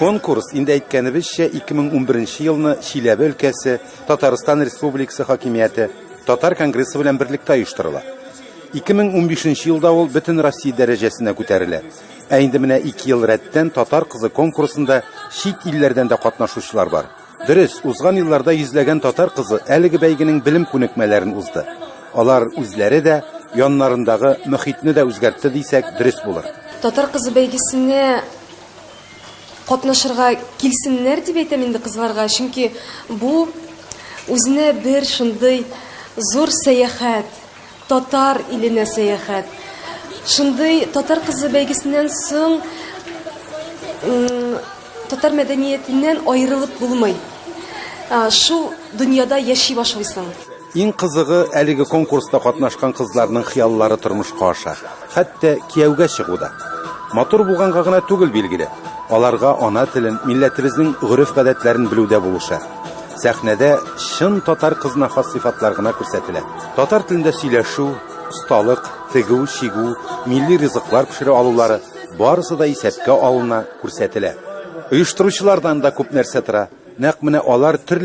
Конкурс инде әйткәнебезчә 2011 елны Чиләбе өлкәсе, Татарстан Республикасы хакимияте, Татар конгрессы белән берлектә оештырыла. 2015 елда ул бөтен Россия дәрәҗәсенә күтәрелә. Ә инде менә 2 ел рәттән татар кызы конкурсында чит илләрдән дә катнашучылар бар. Дөрес, узган елларда йөзләгән татар кызы әлеге бәйгенең белем күнекмәләрен узды. Алар үзләре дә яннарындагы мөхитне дә үзгәртте дисәк дөрес булыр. Татар кызы бәйгесенә катнашырга килсеннәр дип әйтәм инде кызларга, чөнки бу үзенә бер шундый зур сәяхәт, татар иленә сәяхәт. Шундый татар кызы бәйгесеннән соң татар мәдәниятеннән аерылып булмый. Шу дөньяда яши башлыйсың. Иң кызыгы әлеге конкурста катнашкан кызларның хыяллары тормышка аша, хәтта кияүгә чыгуда. Матур булганга гына түгел билгеле. Аларга ана телен, милләтебезнең гөреф-гадәтләрен белүдә булыша. Сәхнәдә шын татар кызына хас сыйфатлар гына күрсәтелә. Татар телендә сөйләшү, осталык, тегү, чигү, милли ризыклар пешерә алулары барысы да исәпкә алына, күрсәтелә. Оештыручылардан да күп нәрсә тора. Нәкъ менә алар төрле